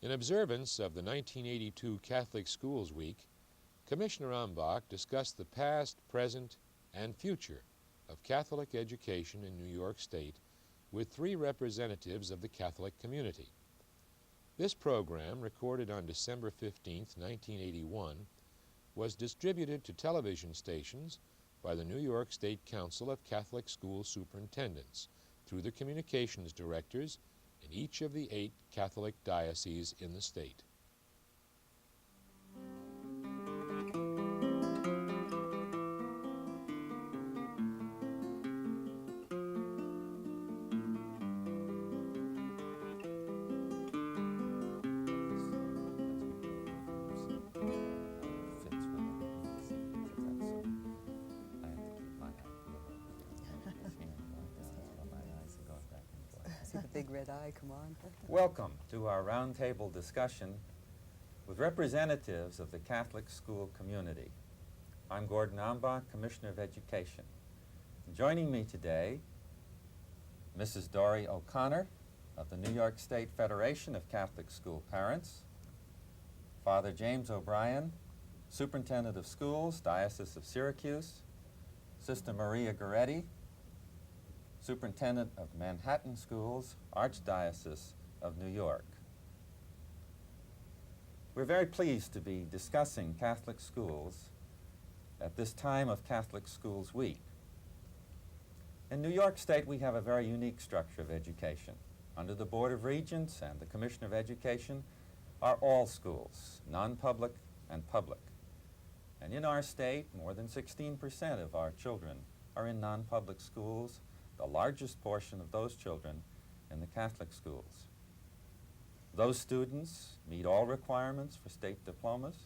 In observance of the 1982 Catholic Schools Week, Commissioner Ambach discussed the past, present, and future of Catholic education in New York State with 3 representatives of the Catholic community. This program, recorded on December 15, 1981, was distributed to television stations by the New York State Council of Catholic School Superintendents through the communications directors in each of the 8 Catholic dioceses in the state. Big red eye, come on. Welcome to our roundtable discussion with representatives of the Catholic school community. I'm Gordon Ambach, Commissioner of Education. Joining me today, Mrs. Dorris O'Connor of the New York State Federation of Catholic School Parents, Father James O'Brien, Superintendent of Schools, Diocese of Syracuse, Sister Maria Goretti, Superintendent of Manhattan Schools, Archdiocese of New York. We're very pleased to be discussing Catholic schools at this time of Catholic Schools Week. In New York State, we have a very unique structure of education. Under the Board of Regents and the Commissioner of Education are all schools, non-public and public. And in our state, more than 16% of our children are in non-public schools, the largest portion of those children in the Catholic schools. Those students meet all requirements for state diplomas.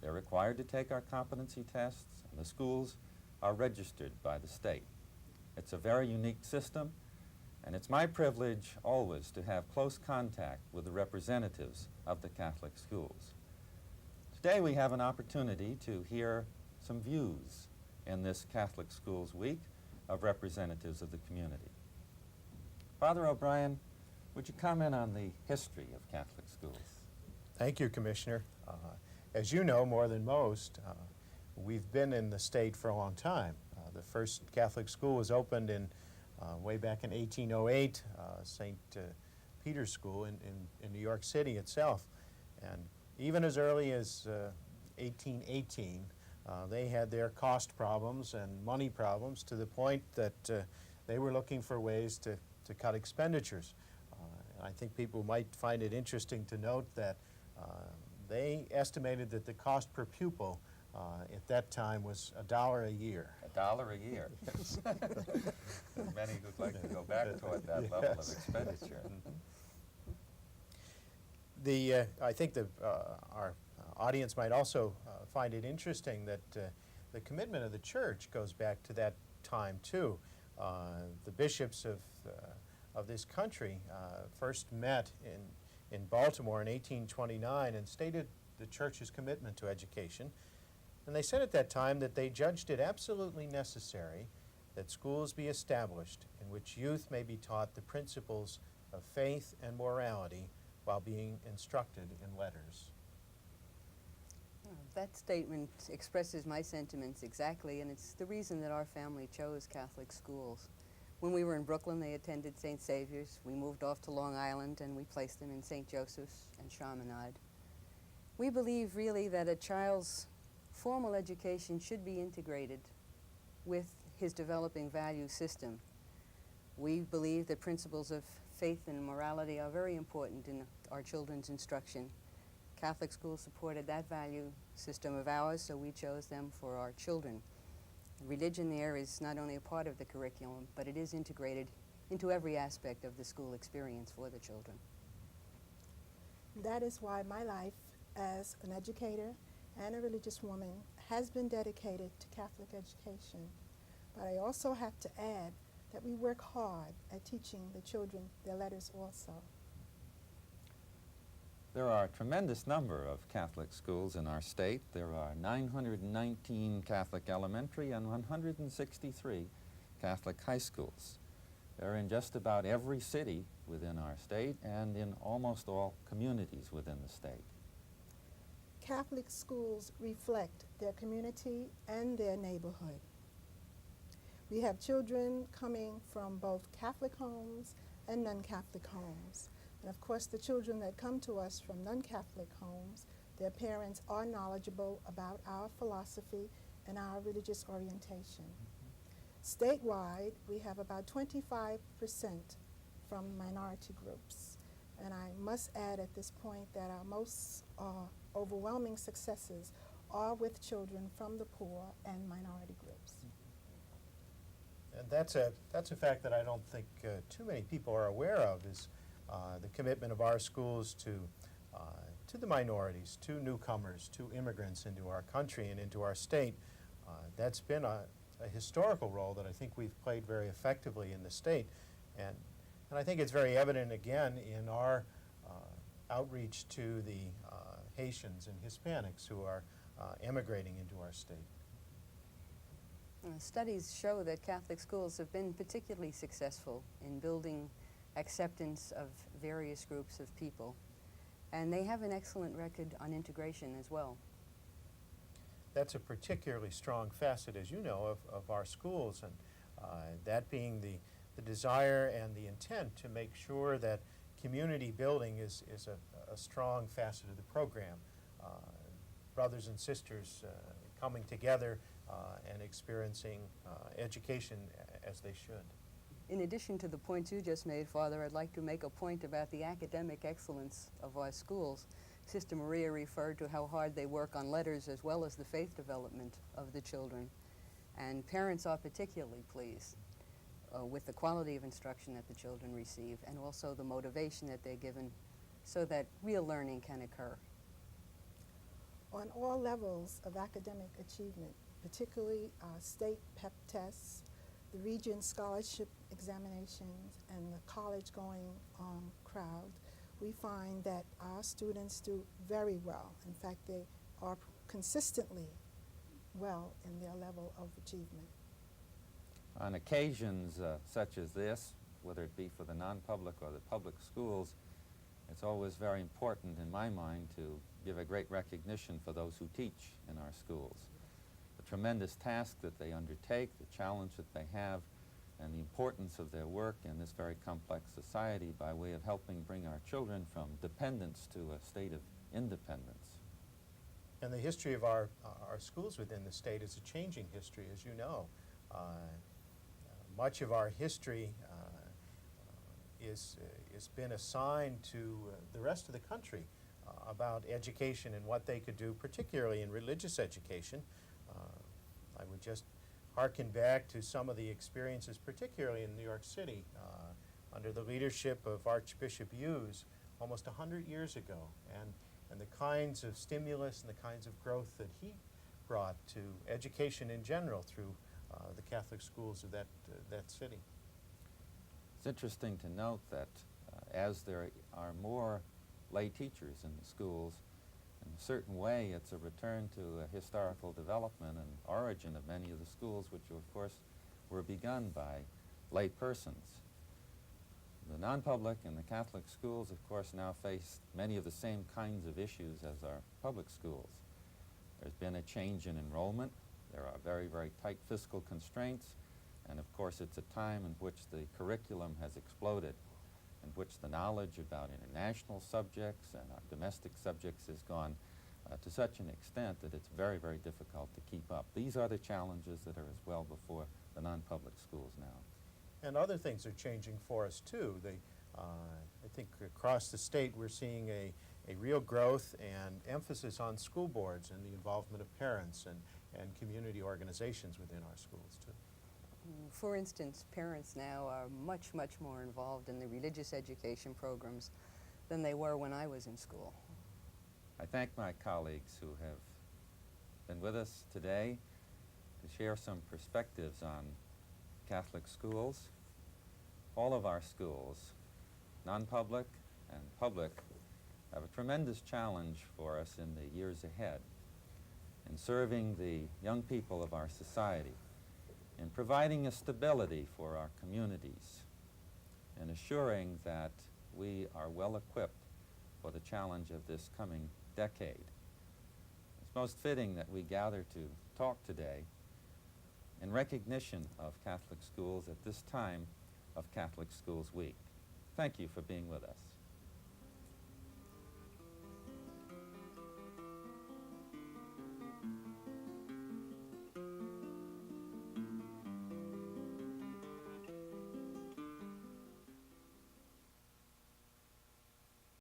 They're required to take our competency tests, and the schools are registered by the state. It's a very unique system, and it's my privilege always to have close contact with the representatives of the Catholic schools. Today we have an opportunity to hear some views in this Catholic Schools Week of representatives of the community. Father O'Brien, would you comment on the history of Catholic schools? Thank you, Commissioner. As you know, more than most, we've been in the state for a long time. The first Catholic school was opened in way back in 1808, St. Peter's School in New York City itself. And even as early as 1818, they had their cost problems and money problems to the point that they were looking for ways to cut expenditures. I think people might find it interesting to note that they estimated that the cost per pupil at that time was $1 a year. $1 a year. Yes. Many would like to go back toward that level of expenditure. I think our audience might also find it interesting that the commitment of the Church goes back to that time too. The bishops of this country first met in Baltimore in 1829 and stated the Church's commitment to education. And they said at that time that they judged it absolutely necessary that schools be established in which youth may be taught the principles of faith and morality while being instructed in letters. That statement expresses my sentiments exactly, and it's the reason that our family chose Catholic schools. When we were in Brooklyn, they attended St. Saviour's. We moved off to Long Island, and we placed them in St. Joseph's and Chaminade. We believe really that a child's formal education should be integrated with his developing value system. We believe that principles of faith and morality are very important in our children's instruction. Catholic schools supported that value system of ours, so we chose them for our children. Religion there is not only a part of the curriculum, but it is integrated into every aspect of the school experience for the children. That is why my life as an educator and a religious woman has been dedicated to Catholic education. But I also have to add that we work hard at teaching the children their letters also. There are a tremendous number of Catholic schools in our state. There are 919 Catholic elementary and 163 Catholic high schools. They're in just about every city within our state and in almost all communities within the state. Catholic schools reflect their community and their neighborhood. We have children coming from both Catholic homes and non-Catholic homes. And of course, the children that come to us from non-Catholic homes, their parents are knowledgeable about our philosophy and our religious orientation. Statewide, we have about 25% from minority groups. And I must add at this point that our most overwhelming successes are with children from the poor and minority groups. And that's a fact that I don't think too many people are aware of, is the commitment of our schools to the minorities, to newcomers, to immigrants into our country and into our state. That's been a historical role that I think we've played very effectively in the state. And I think it's very evident again in our outreach to the Haitians and Hispanics who are emigrating into our state. Studies show that Catholic schools have been particularly successful in building acceptance of various groups of people, and they have an excellent record on integration as well. That's a particularly strong facet, as you know, of our schools, and that being the desire and the intent to make sure that community building is a strong facet of the program. Brothers and sisters coming together and experiencing education as they should. In addition to the points you just made, Father, I'd like to make a point about the academic excellence of our schools. Sister Maria referred to how hard they work on letters as well as the faith development of the children. And parents are particularly pleased with the quality of instruction that the children receive and also the motivation that they're given so that real learning can occur. On all levels of academic achievement, particularly state PEP tests, the region scholarship examinations, and the college-going crowd, we find that our students do very well. In fact, they are consistently well in their level of achievement. On occasions such as this, whether it be for the non-public or the public schools, it's always very important in my mind to give a great recognition for those who teach in our schools. The tremendous task that they undertake, the challenge that they have, and the importance of their work in this very complex society by way of helping bring our children from dependence to a state of independence. And the history of our schools within the state is a changing history, as you know. Much of our history is been assigned to the rest of the country about education and what they could do, particularly in religious education. I would just hearken back to some of the experiences, particularly in New York City, under the leadership of Archbishop Hughes almost 100 years ago, and the kinds of stimulus and the kinds of growth that he brought to education in general through the Catholic schools of that city. It's interesting to note that as there are more lay teachers in the schools, in a certain way it's a return to a historical development and origin of many of the schools, which of course were begun by lay persons. The non-public and the Catholic schools, of course, now face many of the same kinds of issues as our public schools. There's been a change in enrollment. There are very, very tight fiscal constraints. And of course, it's a time in which the curriculum has exploded, in which the knowledge about international subjects and our domestic subjects has gone to such an extent that it's very, very difficult to keep up. These are the challenges that are as well before the non-public schools now. And other things are changing for us too. I think across the state we're seeing a real growth and emphasis on school boards and the involvement of parents and community organizations within our schools too. For instance, parents now are much, much more involved in the religious education programs than they were when I was in school. I thank my colleagues who have been with us today to share some perspectives on Catholic schools. All of our schools, non-public and public, have a tremendous challenge for us in the years ahead in serving the young people of our society, in providing a stability for our communities, and assuring that we are well equipped for the challenge of this coming decade. It's most fitting that we gather to talk today in recognition of Catholic schools at this time of Catholic Schools Week. Thank you for being with us.